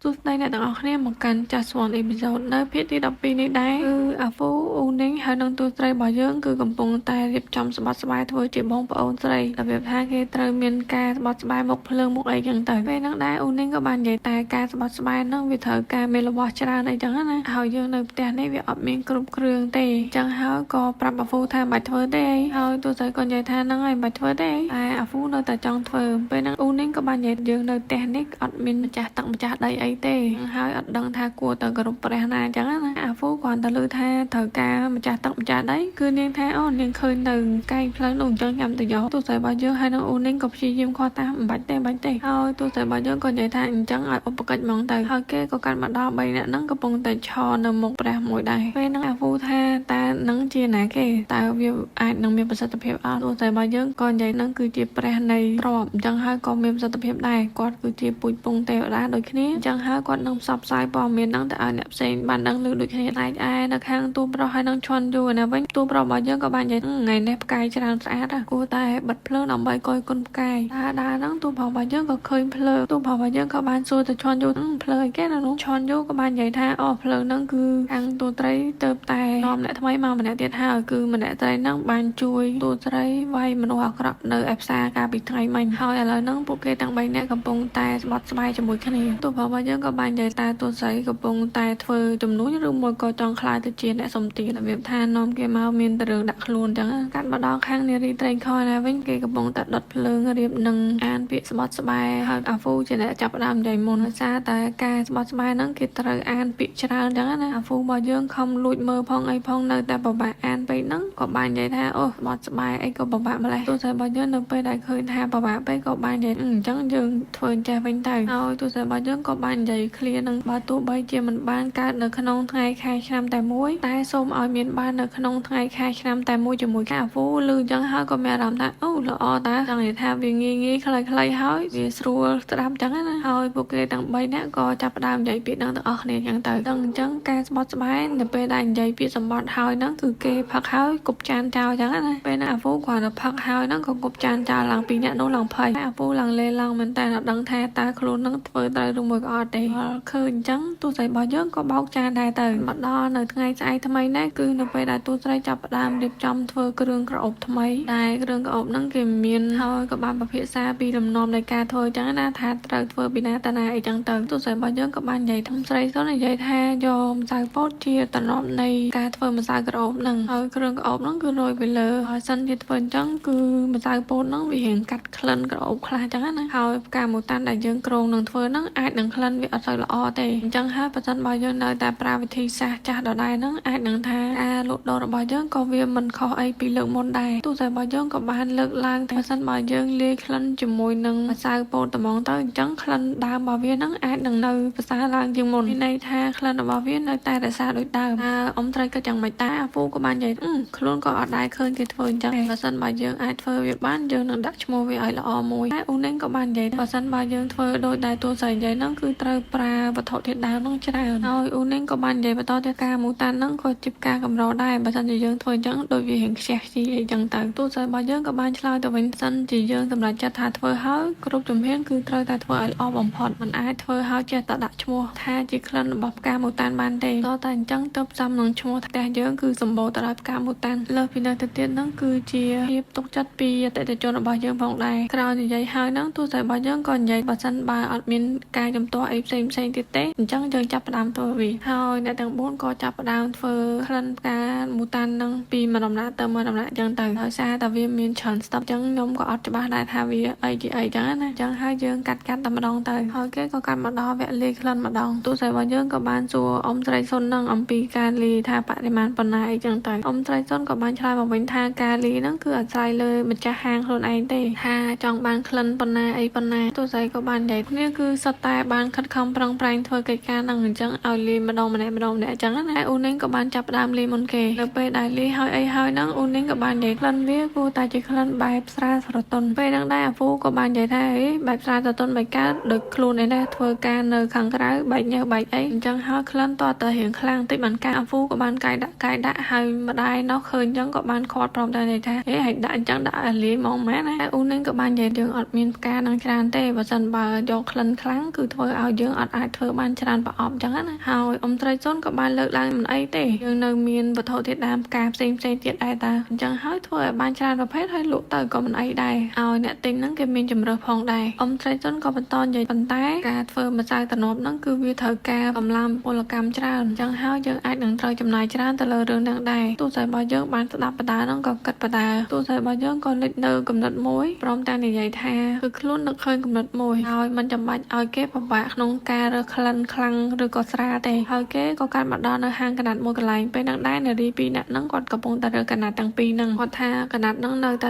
សួស្តីអ្នកទាំងអស់គ្នាមកកាន់ចាស់ស្វនអេពីសូតនៅភាគទី12នេះដែរគឺអាហ្វូអ៊ូនីងហើយនឹងទូស្រីរបស់យើងគឺកំពុងតែរៀបចំស្បត់ស្បាយធ្វើជាបងប្អូនស្រីរបៀបថាគេត្រូវមានការស្បត់ស្បាយមុខភ្លើងមុខអីចឹងទៅពេលហ្នឹងដែរអ៊ូនីងក៏បាននិយាយតែការស្បត់ស្បាយហ្នឹងវាត្រូវការមានរបស់ច្រើនអីចឹងណាហើយយើងនៅផ្ទះនេះវាអត់មានគ្រប់គ្រឿងទេចឹងហើយក៏ប្រាប់អាហ្វូថាមិនបាច់ធ្វើទេហើយទូស្រីក៏និយាយថាហ្នឹងហើយមិនបាច់ធ្វើទេតែអាហ្វូនៅតែចង់ធ្វើពេលហ្នឹងអ៊ូនីងក៏បាននិយាយយើងនៅផ្ទះនេះអត់មានម្ចាស់ទឹកម្ចាស់ដីអីទេហើយអត់ដឹងថាគួរទៅគោរពព្រះណាអញ្ចឹងណាអាហ្វូគ្រាន់តែឮថាត្រូវការម្ចាស់ទឹកម្ចាស់ដីគឺនាងថាអូនាងឃើញនៅកែងផ្លូវនោះអញ្ចឹងញ៉ាំទៅយកទូស្រីរបស់យើងហើយនឹងអូនាងក៏ព្យាយាមខកតាមិនបាច់ទេហើយទូស្រីរបស់យើងក៏និយាយថាអញ្ចឹងឲ្យឧបកិច្ចហ្មងទៅហើយគេក៏កាត់មកដល់3នាក់ហ្នឹងកំពុងតែឈរនៅមុខព្រះមួយដែរពេលហ្នឹងអាហ្វូថាតើនឹងជាណាគេតើវាអាចនឹងមានប្រសិទ្ធភាពអត់ទូស្រីរបស់យើងក៏និយាយហ្នឹងគឺជាព្រះនៃទ្រព្យអញ្ចឹងហើយក៏មានប្រសិទ្ធភាពដែរគាត់គឺជាពូជពងទេវតាដូចគ្នាអញ្ចឹងហើយគាត់នឹងផ្សព្វផ្សាយព័ត៌មានហ្នឹងទៅឲ្យអ្នកផ្សេងបានដឹងឮដូចគ្នាដែរនៅខាងទូប្រុសហើយនឹងឈន់យូរណាវិញទូប្រុសរបស់យើងក៏បាននិយាយថ្ងៃនេះផ្កាយច្រើនស្អាតគួរតែបិទភ្លើងដើម្បីគយគុណផ្កាយដើរហ្នឹងទូប្រុសរបស់យើងក៏ឃើញភ្លើងទូប្រុសរបស់យើងក៏បានសួរទៅឈន់យូរភ្លើងអីគេណានោះឈន់យូរក៏បាននិយាយថាអូភ្លើងហ្នឹងគឺខាងទូត្រីទៅតែនាំអ្នកថ្មីមកម្នាក់ទៀតហើយគឺម្នាក់ត្រីហ្នឹងបានជួយទូត្រីវាយមនុស្សអាក្រក់នៅឯផ្សារកាលពីថ្ងៃមិញហើយឥឡូវហ្នឹងពួកគេទាំង3នាក់កំពុងតែស្បត់ស្បាយជាមួយគ្នាទូប្រុសរបស់យើងក៏បាននិយាយថាទូស្រីកំពុងតែធ្វើជំនួញឬមួយក៏ចង់ខ្លាយទៅជាអ្នកសំទានរបៀបថានាំគេមកមានតែរឿងដាក់ខ្លួនចឹងកាត់មកដល់ខាងនារីត្រេងខណាវិញគេកំពុងតែដុតភ្លើងរៀបនឹងអានពាក្យស្បត់ស្បាយហើយអាហ្វូជាអ្នកចាប់ផ្ដើមនិយាយមុនដោយសារតែការស្បត់ស្បាយហ្នឹងគេត្រូវអានពាក្យច្រើនចឹងណាអាហ្វូរបស់យើងខំលួចមើលផងអីផងនៅតែពិបាកអានពេកហ្នឹងក៏បាននិយាយថាអូស្បត់ស្បាយអីក៏ពិបាកម្លេះទូស្រីរបស់យើងនៅពេលដែលឃើញថាពិបាកពេកក៏បាននិយាយអញ្ចឹងយើងធ្វើអញ្ចេះវិញទៅហើយទូស្រីរបស់យើងក៏បាននិយាយឃ្លានឹងបើទោះបីជាមិនបានកើតនៅក្នុងថ្ងៃខែឆ្នាំតែមួយតែសូមឲ្យមានបាននៅក្នុងថ្ងៃខែឆ្នាំតែមួយជាមួយអាហ្វូឮអញ្ចឹងហើយក៏មានអារម្មណ៍ថាអូល្អតាចង់និយាយថាវាងាយខ្លីហើយវាស្រួលស្ដាប់អញ្ចឹងណាហើយពួកគេទាំង3នាក់ក៏ចាប់ផ្ដើមនិយាយពាក្យហ្នឹងទាំងអស់គ្នាអញ្ចឹងទៅដឹងអញ្ចឹងការស្បត់ស្បែកនៅពេលដែលនិយាយពាក្យសម្បត្តិហើយហ្នឹងគឺគេផឹកហើយគប់ចានចោលអញ្ចឹងណាពេលណាអាហ្វូគ្រាន់តែផឹកហើយហ្នឹងក៏គប់ចានចោលឡើង2នាក់នោះឡើងភ័យអាហ្វូឡើងលេឡើងមែនតែអត់ដឹងថាតើខ្លួនហ្នឹងធ្វើត្រូវឬមួយក៏អត់ទេឃើញអញ្ចឹងទូស្រីរបស់យើងក៏បោកចានដែរទៅមកដល់នៅថ្ងៃស្អែកថ្មីនេះគឺនៅពេលដែលទូស្រីចាប់ផ្ដើមរៀបចំធ្វើគ្រឿងក្រអូបថ្មីតែគ្រឿងក្រអូបហ្នឹងគេមានហើយក៏បានពិភាក្សាពីលំនាំនៃការធ្វើអញ្ចឹងណាថាត្រូវធ្វើពីណាតាណាអីចឹងទៅទូស្រីរបស់យើងក៏បាននិយាយថាស្រីសុននិយាយថាយកម្សៅពោតជាតំណប់នៃការធ្វើម្សៅក្រអូបហ្នឹងហើយគ្រឿងក្រអូបហ្នឹងគឺរោយពីលើហើយសិនជាធ្វើអញ្ចឹងគឺម្សៅពោតហ្នឹងវារៀងកាត់ក្លិនក្រអូបខ្លះអញ្ចឹងណាហើយផ្កាមូតាន់ដែលយើងក្រងនឹងធ្វើហ្នឹងអាចនឹងក្លិនវាអត់សូវល្អទេអញ្ចឹងហើយបើសិនបើយើងនៅតែប្រើវិធីសាស្ត្រចាស់ដដែលហ្នឹងអាចនឹងថាការលក់ដូររបស់យើងក៏វាមិនខុសអីពីលើកមុនដែរទូស្រីរបស់យើងក៏បានលើកឡើងថាបើសិនបើយើងលាយក្លិនជាមួយនឹងម្សៅពោតត្មងទៅអញ្ចឹងក្លិនដើមរបស់វាហ្នឹងអាចនឹងនៅប្រសើរឡើងជាងមុនមានន័យថាក្លិនរបស់វានៅតែរក្សាដូចដើមអ៊ំត្រីក៏ចឹងមិនតាអាហ្វូក៏បាននិយាយខ្លួនក៏អត់ដែរឃើញគេធ្វើអញ្ចឹងបើសិនបើយើងអាចធ្វើវាបានយើងនឹងដាក់ឈ្មោះវាឲ្យល្អមួយតែអ៊ូនីងក៏បាននិយាយបើសិនបើយើងធ្វើដូចដែលទូស្រីនិយាយហ្នឹងគឺត្រូវប្រើវត្ថុធាតុដើមហ្នឹងច្រើនហើយអ៊ូនីងក៏បាននិយាយបន្តទៅការមូតាន់ហ្នឹងក៏ជាការកម្រដែរបើសិនជាយើងធ្វើអញ្ចឹងដូចវារៀងខ្ជះខ្ជាយអីចឹងទៅទូស្រីរបស់យើងក៏បានឆ្លើយទៅវិញសិនជាយើងសម្រេចចិត្តថាធ្វើហើយគ្រប់ជំហានគឺត្រូវតែធ្វើឲ្យល្អបំផុតមិនអាចធ្វើហើយចេះតែដាក់ឈ្មោះថាជាក្លិនរបស់ផ្កាមូតាន់បានទេតោះតែអញ្ចឹងទៅផ្សំនឹងឈ្មោះផ្ទះយើងគឺសម្បូរទៅដោយផ្កាមូតាន់លើសពីនេះទៅទៀតហ្នឹងគឺជាភាពទុកចិត្តពីអតិថិជនរបស់យើងផងដែរក្រោយនិយាយហើយហ្នឹងទូស្រីរបស់យើងក៏និយាយបើសិនបើអត់មានការជំទាស់អីផ្សេងទៀតទេអញ្ចឹងយើងចាប់ផ្ដើមធ្វើវាហើយអ្នកទាំង4ក៏ចាប់ផ្ដើមធ្វើក្លិនផ្កាមូតាន់ហ្នឹងពីមួយដំណាក់ទៅមួយដំណាក់អញ្ចឹងទៅដោយសារតែវាមានច្រើនស្ទប់អញ្ចឹងខ្ញុំក៏អត់ច្បាស់ដែរថាវាអីជាអីអញ្ចឹងណាអញ្ចឹងហើយយើងកាត់តែម្ដងទៅហើយគេក៏កាត់មកដល់វគ្គលាយក្លិនម្ដងទូស្រីរបស់យើងក៏បានសួរអ៊ំត្រីសុនហ្នឹងអំពីការលាយថាបរិមាណប៉ុណ្ណាអីចឹងទៅអ៊ំត្រីសុនក៏បានឆ្លើយមកវិញថាការលាយហ្នឹងគឺអាស្រ័យលើម្ចាស់ហាងខ្លួនឯងទេថាចង់បានក្លិនប៉ុណ្ណាអីប៉ុណ្ណាទូស្រីក៏បាននិយាយគ្នាគឺសុទ្ធតែបានខិតខំប្រឹងប្រែងធ្វើកិច្ចការហ្នឹងអញ្ចឹងឲ្យលាយម្ដងម្នាក់អញ្ចឹងណាអ៊ូនីងក៏បានចាប់ផ្ដើមលាយមុនគេនៅពេលដែលលាយហើយអីហើយហ្នឹងអ៊ូនីងក៏បាននិយាយក្លិនវាគួរតែជាក្លិនបែបស្រាលស្រទន់ពេលហ្នឹងដែរអាហ្វូក៏បាននិយាយថាបែបស្រាលស្រទន់បែបកើតដូចខ្លួនឯណាធ្វើការនៅខាងក្រៅបែកញើសបែកអីអញ្ចឹងហើយក្លិនតទៅរៀងខ្លាំងតិចបានការអាហ្វូក៏បានកាយដាក់ហើយម្ដាយនោះឃើញអញ្ចឹងក៏បានខាត់ព្រមតែនិយាយថាឲ្យដាក់អញ្ចឹងដាក់ឲ្យលាយហ្មងម៉ែណាអ៊ូនីងក៏បាននិយាយយើងអត់មានផ្កានឹងច្រើនទេបើសិនបើយកក្លិនខ្លាំងគឺធ្វើឲ្យ ហើយយើងអត់អាចធ្វើបានច្រើនប្រអប់អញ្ចឹងណាហើយអ៊ំត្រីសុនក៏បានលើកឡើងមិនអីទេយើងនៅមានវត្ថុធាតុដើមផ្កាផ្សេងទៀតដែរតាអញ្ចឹងហើយធ្វើឲ្យបានច្រើនប្រភេទហើយលក់ទៅក៏មិនអីដែរឲ្យអ្នកទិញហ្នឹងគេមានជំរើសផងដែរអ៊ំត្រីសុនក៏បន្តនិយាយប៉ុន្តែការធ្វើម្សៅតំណប់ហ្នឹងគឺវាត្រូវការកម្លាំងពលកម្មច្រើនអញ្ចឹងហើយយើងអាចនឹងត្រូវចំណាយច្រើនទៅលើរឿងហ្នឹងដែរទោះតែរបស់យើងបានស្ដាប់បដាហ្នឹងក៏គិតបដាទោះតែរបស់យើងក៏លេចនៅកំណត់មួយព្រមទាំងនិយាយថាគឺខ្លួននឹកឃើញកំណត់មួយហើយមិនចាំបាច់ឲ្យគេពិបាកក្នុងការរើសក្លិនខ្លាំងឬក៏ស្រាលទេហើយគេក៏កាត់មកដល់នៅហាងកណាត់មួយកន្លែងពេលហ្នឹងដែរនារីពីរនាក់ហ្នឹងគាត់កំពុងតែរើសកណាត់ទាំងពីរហ្នឹងគាត់ថាកណាត់ហ្នឹងនៅត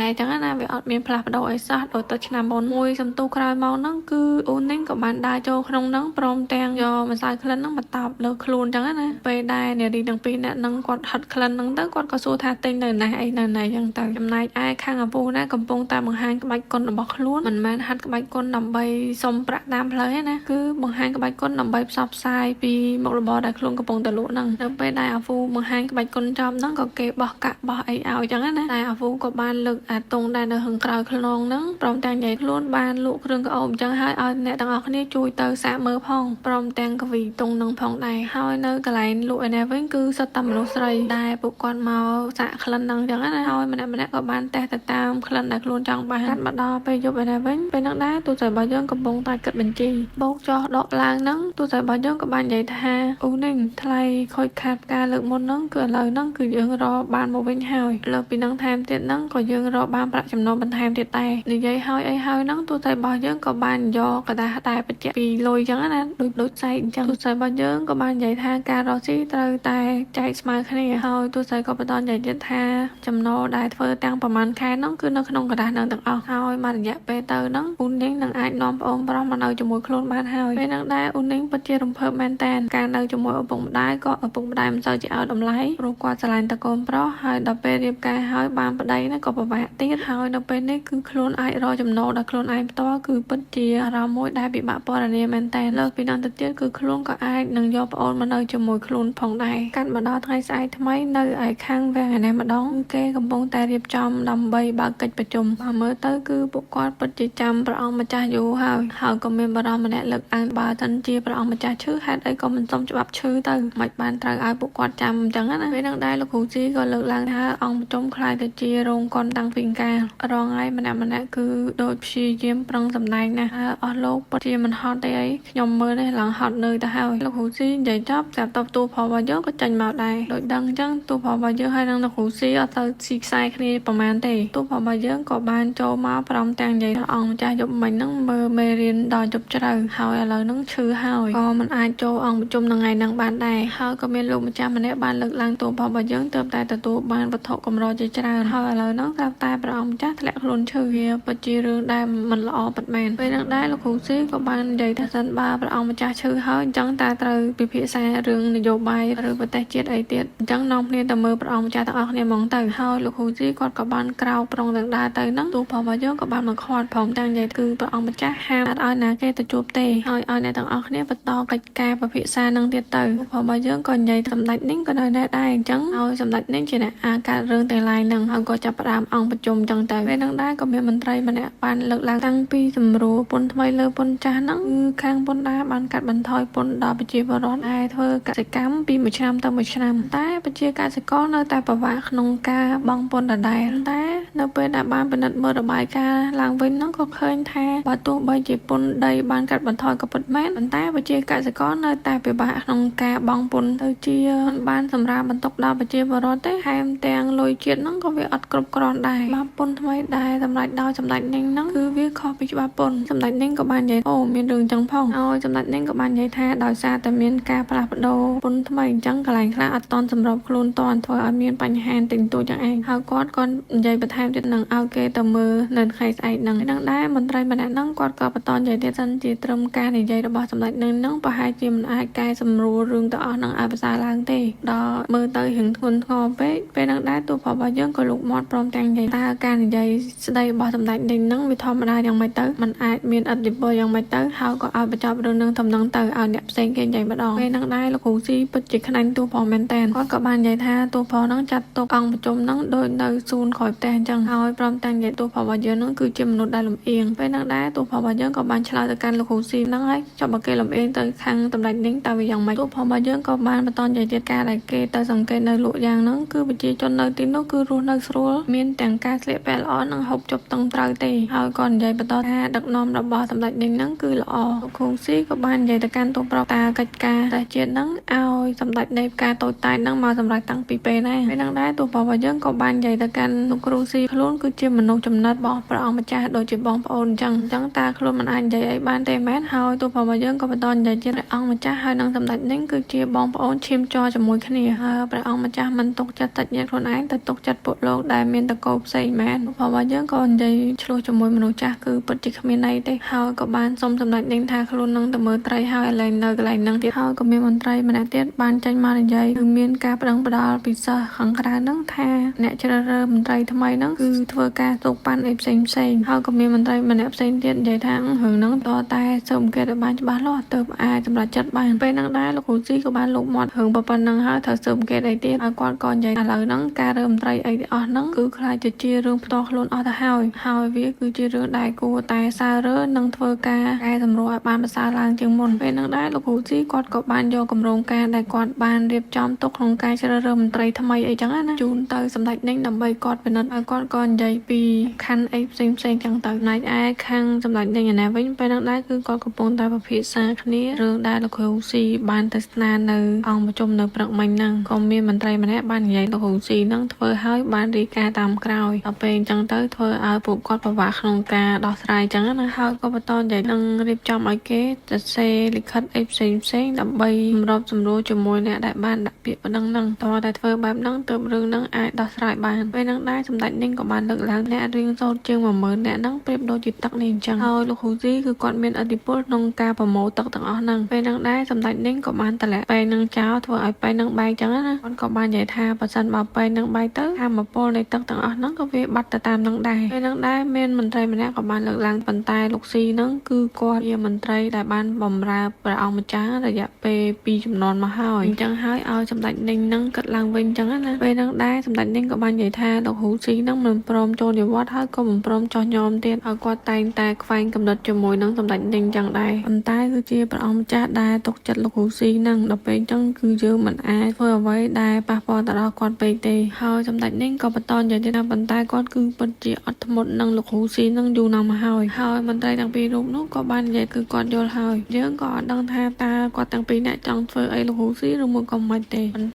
ែអញ្ចឹងណាវាអត់មានផ្លាស់ប្ដូរអីសោះដូចទៅឆ្នាំមុនមួយសំទូក្រោយមកហ្នឹងគឺអូននេះក៏បានដើរចូលក្នុងហ្នឹងព្រមទាំងយកម្សៅក្លិនហ្នឹងមកតបលើខ្លួនអញ្ចឹងណាពេលដែរនារីទាំងពីរនាក់ហ្នឹងគាត់ហិតក្លិនហ្នឹងទៅគាត់ក៏សួរថាទិញនៅណាអីនៅណាអញ្ចឹងទៅចំណែកឯខាងអាពូណាកំពុងតែបង្ហាញក្បាច់គុណរបស់ខ្លួនមិនមែនហាត់ក្បាច់គុណដើម្បីសុំប្រាក់តាមផ្លូវទេណាគឺបង្ហាញក្បាច់គុណដើម្បីផ្សព្វផ្សាយពីមុខរបរដែលខ្លួនកំពុងតែលក់ហ្នឹងនៅពេលដែលអាហ្វូបង្ហាញក្បាច់គុណចប់ហ្នឹងក៏គេបោះកាក់បោះអីឲ្យអញ្ចឹងណាតែអាហ្វូក៏បានលើកអាតុងដែលនៅខាងក្រោយខ្នងហ្នឹងព្រមទាំងនិយាយខ្លួនបានលក់គ្រឿងក្អមអញ្ចឹងហើយឲ្យអ្នកទាំងអស់គ្នាជួយទៅសាកមើលផងព្រមទាំងកវីតុងហ្នឹងផងដែរហើយនៅកន្លែងលក់ឯនេះវិញគឺសុទ្ធតែមនុស្សស្រីដែលពួកគាត់មកសាកក្លិនហ្នឹងអញ្ចឹងណាហើយម្នាក់ក៏បានតេស្តទៅតាមក្លិនដែលខ្លួនចង់បានកាត់មកដល់ពេលយប់ឯនេះវិញពេលហ្នឹងដែរទូទៅរបស់យើងកំពុងតែគិតបញ្ជីបោកចោះដកឡើងហ្នឹងទូទៅរបស់យើងក៏បាននិយាយថាអូនេះថ្លៃខូចខាតការលើកមុនហ្នឹងគឺឥឡូវហ្នឹងគឺយើងរកបានមកវិញហើយលើពីហ្នឹងថែមទៀតហ្នឹងក៏យើងរកបានប្រាក់ចំណូលបន្ថែមទៀតដែរនិយាយហើយអីហើយហ្នឹងទូទៅរបស់យើងក៏បានយកกระดาษតែបញ្ជាក់ពីលុយអញ្ចឹងណាដូចផ្សេងអញ្ចឹងទូទៅរបស់យើងក៏បាននិយាយថាការរកស៊ីត្រូវតែចែកស្មើគ្នាហើយទូទៅក៏បន្តនិយាយទៀតថាចំណូលដែលធ្វើទាំងប្រហែលខែហ្នឹងគឺនៅក្នុងกระดาษហ្នឹងទាំងអស់ហើយមករយៈពេលទៅហ្នឹងអូននាងនឹងអាចនាំប្អូនប្រុសមកនៅជាមួយខ្លួនបានហើយពេលហ្នឹងដែរអូននាងពិតជារំភើបមែនតើការនៅជាមួយឪពុកម្ដាយក៏ឪពុកម្ដាយមិនសូវជាឲ្យតម្លៃព្រោះគាត់ស្រឡាញ់តែកូនប្រុសហើយដល់ពេលរៀបការហើយបានប្តីហ្នឹងក៏ពិបាកទៀតហើយនៅពេលនេះគឺខ្លួនអាចរកចំណូលដល់ខ្លួនឯងផ្ទាល់គឺពិតជាអារម្មណ៍មួយដែលពិបាកពណ៌នាមែនតើលើពីហ្នឹងទៅទៀតគឺខ្លួនក៏អាចនឹងយកប្អូនមកនៅជាមួយខ្លួនផងដែរកាត់មកដល់ថ្ងៃស្អែកថ្មីនៅឯខាងវាំងឯនេះម្ដងគេកំពុងតែរៀបចំដើម្បីបើកកិច្ចប្រជុំបើមើលទៅគឺពួកគាត់ពិតជាចាំព្រះអង្គម្ចាស់យូរហើយក៏មានបារម្ភម្នាក់លើកឡើងបើសិនជាព្រះអង្គម្ចាស់ឈឺហេតុអីក៏មិនសុំច្បាប់ឈឺទៅមិនបានត្រូវឲ្យពួកគាត់ចាំអញ្ចឹងណាពេលហ្នឹងដែរលោកគ្រូជីក៏លើកឡើងថាអង្គប្រជុំខ្លាយទៅជារោងកុនតាំងពីកាលរងហើយម្នាក់គឺដូចព្យាយាមប្រឹងសម្ដែងណាស់អស់លោកពិតជាមិនហត់ទេអីខ្ញុំមើលនេះឡើងហត់នៅទៅហើយលោកគ្រូជីនិយាយចប់ចាប់តបទូប្រុសរបស់យើងក៏ចាញ់មកដែរដូចដឹងអញ្ចឹងទូប្រុសរបស់យើងហើយនឹងលោកគ្រូជីអត់ទៅស៊ីខ្សែគ្នាប្រហែលទេទូប្រុសរបស់យើងក៏បានចូលមកព្រមទាំងនិយាយថាអង្គម្ចាស់យប់មិញហ្នឹងមើលមេរៀនដល់យប់ជ្រៅហើយឥឡូវហ្នឹងឈឺហើយក៏មិនអាចចូលអង្គប្រជុំថ្ងៃហ្នឹងបានដែរហើយក៏មានលោកម្ចាស់ម្នាក់បានលើកឡើងទូប្រុសរបស់យើងទើបតែទទួលបានវត្ថុកម្រជាច្រើនហើយឥឡូវហ្នឹងតែព្រះអង្គម្ចាស់ធ្លាក់ខ្លួនឈឺវាពិតជារឿងដែលមិនល្អពិតមែនពេលហ្នឹងដែរលោកគ្រូស៊ីក៏បាននិយាយថាសិនបើព្រះអង្គម្ចាស់ឈឺហើយអញ្ចឹងតែត្រូវពិភាក្សារឿងនយោបាយឬប្រទេសជាតិអីទៀតអញ្ចឹងនាំគ្នាទៅមើលព្រះអង្គម្ចាស់ទាំងអស់គ្នាហ្មងទៅហើយលោកគ្រូស៊ីគាត់ក៏បានក្រោកប្រុងទាំងដើរទៅហ្នឹងទូប្រុសរបស់យើងក៏បានមកខាត់ព្រមទាំងនិយាយគឺព្រះអង្គម្ចាស់ហាមអត់ឲ្យណាគេទៅជួបទេហើយឲ្យអ្នកទាំងអស់គ្នាបន្តកិច្ចការពិភាក្សានឹងទៀតទៅព្រោះរបស់យើងក៏និយាយសម្ដេចនេះក៏នៅដែរអញ្ចឹងឲ្យសម្ដេចនេះជាអ្នកអាកើតរឿងទាំងឡាយហ្នឹងហើយក៏ចាប់ផ្ដើមអង្គប្រជុំអញ្ចឹងទៅពេលហ្នឹងដែរក៏មានមន្ត្រីម្នាក់បានលើកឡើងតាំងពីសម្រួលពន្ធថ្មីលើពន្ធចាស់ហ្នឹងគឺខាងពន្ធដែរបានកាត់បន្ថយពន្ធដល់ប្រជាពលរដ្ឋដែលធ្វើកសិកម្មពីមួយឆ្នាំទៅមួយឆ្នាំតែប្រជាកសិករនៅតែពិបាកក្នុងការបង់ពន្ធដដែលតែនៅពេលដែលបានពិនិត្យមើលរបាយការណ៍ឡើងវិញហ្នឹងក៏ឃើញថាបើទោះបីជាពន្ធដីបានកាត់បន្ថយក៏ពិតមែនប៉ុន្តែប្រជាកសិករនៅតែពិបាកក្នុងការបង់ពន្ធទៅជាមិនបានសម្រាប់បន្ទុកដល់ប្រជាពលរដ្ឋទេថែមទាំងលុយជាតិហ្នឹងក៏វាអត់គ្រប់គ្រាន់ដែរបើពន្ធថ្មីដែលសម្ដេចដោយសម្ដេចនេះហ្នឹងគឺវាខុសពីច្បាប់ពន្ធសម្ដេចនេះក៏បាននិយាយអូមានរឿងចឹងផងហើយសម្ដេចនេះក៏បាននិយាយថាដោយសារតែមានការផ្លាស់ប្ដូរពន្ធថ្មីអញ្ចឹងកន្លែងខ្លះអត់តន់សម្របខ្លួនតន់ធ្វើឲ្យមានបញ្ហាទិញទូចឹងឯងហើយគាត់ក៏និយាយបន្ថែមទៀតនឹងឲ្យគេទៅមើលនៅថ្ងៃស្អែកហ្នឹងហ្នឹងដែរមន្ត្រីម្នាក់ហ្នឹងគាត់ក៏បន្តនិយាយទៀតសិនជាត្រឹមការនិយាយរបស់សម្ដេចនឹងប្រហែលជាមិនអាចកែសម្រួលរឿងទាំងអស់ហ្នឹងឲ្យប្រសើរឡើងទេដល់មើលទៅរឿងធ្ងន់ធ្ងរពេកពេលហ្នឹងដែរទូប្រុសរបស់យើងក៏លូកមាត់ព្រមទាំងនិយាយតើការនិយាយស្ដីរបស់សម្ដេចនេះហ្នឹងវាធម្មតាយ៉ាងម៉េចទៅมันអាចមានឥទ្ធិពលយ៉ាងម៉េចទៅហើយក៏ឲ្យបញ្ចប់រឿងនឹងតំណឹងទៅឲ្យអ្នកផ្សេងគេនិយាយម្ដងពេលហ្នឹងដែរលោកគ្រូស៊ីពិតជាខ្លាញ់ទូប្រុសមែនតើគាត់ក៏បាននិយាយថាទូប្រុសហ្នឹងចាត់ទុកអង្គប្រជុំហ្នឹងដូចនៅសួនក្រោយផ្ទះអញ្ចឹងហើយព្រមទាំងនិយាយទូប្រុសរបស់យើងហ្នឹងគឺជាមនុស្សដែលលំអៀងពេលហ្នឹងដែរទូប្រុសរបស់យើងក៏បានឆ្លើយទៅកាន់លោកគ្រូ គ្រូស៊ីហ្នឹងហើយចាប់មកគេលំអៀងទៅខាងតម្ដេចនេះតើវាយ៉ាងម៉េចទូផងរបស់យើងក៏បានបន្តនិយាយទៀតការដែលគេទៅសង្កេតនៅលក់យ៉ាងហ្នឹងគឺប្រជាជននៅទីនោះគឺរស់នៅស្រួលមានទាំងការស្លៀកពាក់ល្អនិងហូបចុកត្រឹមត្រូវទេហើយក៏និយាយបន្តថាដឹកនាំរបស់សម្ដេចនេះហ្នឹងគឺល្អលោកគ្រូស៊ីក៏បាននិយាយទៅកាន់ទូប្រុសតាកិច្ចការតែជាតិហ្នឹងឲ្យសម្ដេចនៃការតូចតាចហ្នឹងមកសម្រាប់តាំងពីពេលណាពេលហ្នឹងដែរទូប្រុសរបស់យើងក៏បាននិយាយទៅកាន់លោកគ្រូស៊ីខ្លួនគឺជាមនុស្សចំណិតរបស់ព្រះអង្គម្ចាស់ដូចជាបងប្អូនអញ្ចឹងតើខ្លួនមិនអាចនិយាយអីបានទេមែនហើយទូប្រុសរបស់យើងក៏បន្តនិយាយទៀតព្រះអង្គម្ចាស់ហើយនឹងសម្ដេចនេះគឺជាបងប្អូនឈាមជ័រជាមួយគ្នាហើយព្រះអង្គម្ចាស់មិនទុកចិត្តតិចញាតខ្លួនឯងទៅទុកចិត្តពួកលោកដែលមានតកោផ្សេងមែនទូប្រុសរបស់យើងក៏និយាយឆ្លោះជាមួយមនុស្សចាស់គឺពិតជាគ្មានន័យទេហើយក៏បានសុំសម្ដេចនេះថាខ្លួននឹងទៅមើលត្រីហើយឥឡូវនៅកន្លែងហ្នឹងទៀតហើយក៏មានមន្ត្រីម្នាក់ទៀតបានចេញមកនិយាយគឺមានការប្តឹងផ្ដាល់ពីសិស្សខាងក្រៅហ្នឹងថាអ្នកជ្រើសរើសមន្ត្រីថ្មីហ្នឹងគឺធ្វើការទូកប៉ាន់អីផ្សេងហើយក៏មានមន្ត្រីម្នាក់ផ្សេងទៀតនិយាយថារឿងហ្នឹងតតែសូមគេឲ្យបានច្បាស់លាស់ទើបអាចសម្រេចចិត្តបានពេលហ្នឹងដែរលោកគ្រូស៊ីក៏បានលោកមាត់រឿងប៉ុណ្ណឹងហើយត្រូវសូមគេអីទៀតហើយគាត់ក៏និយាយឥឡូវហ្នឹងការរើមន្ត្រីអីទាំងអស់ហ្នឹងគឺខ្លាចជារឿងផ្ទាល់ខ្លួនអស់ទៅហើយវាគឺជារឿងដែលគួរតែសើរើនិងធ្វើការកែសម្រួលឲ្យបានប្រសើរឡើងជាងមុនពេលហ្នឹងដែរលោកគ្រូស៊ីគាត់ក៏បានយកគម្រោងការដែលគាត់បានរៀបចំទុកក្នុងការជ្រើសរើសមន្ត្រីថ្មីអីចឹងណាជូនទៅសម្ដេចនេះដើម្បីគាត់ពិនិត្យហើយគាត់ក៏និយាយពីខណ្ឌអីផ្សេងចឹងទៅណៃឯខាងសម្ដេចនេះណាវិញពេលហ្នឹងដែរគឺគាត់កំពុងតែពិភាក្សាគ្នារឿងដែលលោកគ្រូស៊ីបានទៅស្នានៅអង្គប្រជុំនៅព្រឹកមិញហ្នឹងក៏មានមន្ត្រីម្នាក់បាននិយាយលោកគ្រូស៊ីហ្នឹងធ្វើឲ្យបានរាយការណ៍តាមក្រោយដល់ពេលអញ្ចឹងទៅធ្វើឲ្យពួកគាត់ពិបាកក្នុងការដោះស្រាយអញ្ចឹងណាហើយក៏បន្តនិយាយនឹងរៀបចំឲ្យគេទៅសេលិខិតអីផ្សេងដើម្បីសម្របសម្រួលជាមួយអ្នកដែលបានដាក់ពាក្យប៉ុណ្ណឹងហ្នឹងតើតែធ្វើបែបហ្នឹងទើបរឿងហ្នឹងអាចដោះស្រាយបានពេលហ្នឹងដែរសម្ដេចនេះក៏បានលើកឡើងអ្នករៀងសូត្រជាង 10000 អ្នកហ្នឹងប្រៀបដូចជាទឹកនេះអញ្ចឹងហើយលោកគ្រូស៊ីគឺគាត់មានឥទ្ធិពលក្នុងការប្រមូលទឹកទាំងអស់ហ្នឹងពេលហ្នឹងដែរសម្ដេចនេះក៏បានតម្លាក់ពេលហ្នឹងចោលធ្វើឲ្យពេលហ្នឹងបែកអញ្ចឹងណាគាត់ក៏បាននិយាយថាបើសិនបើពេលហ្នឹងបែកទៅធម្មពលនៃទឹកទាំងអស់ហ្នឹងក៏វាបាត់ទៅតាមហ្នឹងដែរពេលហ្នឹងដែរមានមន្ត្រីម្នាក់ក៏បានលើកឡើងប៉ុន្តែលោកស៊ីហ្នឹងគឺគាត់ជាមន្ត្រីដែលបានបម្រើព្រះអង្គម្ចាស់រយៈពេល2ជំនាន់មកហើយអញ្ចឹងហើយឲ្យសម្ដេចនេះហ្នឹងគិតឡើងវិញអញ្ចឹងណាពេលហ្នឹងដែរសម្ដេចនេះក៏បាននិយាយថាលោកគ្រូស៊ីហ្នឹងមិនព្រមចូលនិវត្តន៍ហើយក៏មិនព្រមចោះញោមទៀតហើយគាត់តែងតែខ្វែងកំណត់ជាមួយនឹងសម្ដេចនេះអញ្ចឹងដែរប៉ុន្តែគឺជាព្រះអង្គម្ចាស់ដែលទុកចិត្តលោកគ្រូស៊ីហ្នឹងដល់ពេលអញ្ចឹងគឺយើងមិនអាចធ្វើអ្វីដែលប៉ះពាល់ទៅដល់គាត់ពេកទេហើយសម្ដេចនេះក៏បន្តនិយាយថាប៉ុន្តែគាត់គឺពិតជាអត់ធ្មត់នឹងលោកគ្រូស៊ីហ្នឹងយូរណាស់មកហើយមន្ត្រីទាំងពីររូបនោះក៏បាននិយាយគឺគាត់យល់ហើយយើងក៏អត់ដឹងថាតើគាត់ទាំងពីរអ្នកចង់ធ្វើអីលោកគ្រូស៊ីឬមួយក៏មិនទេប៉ុន្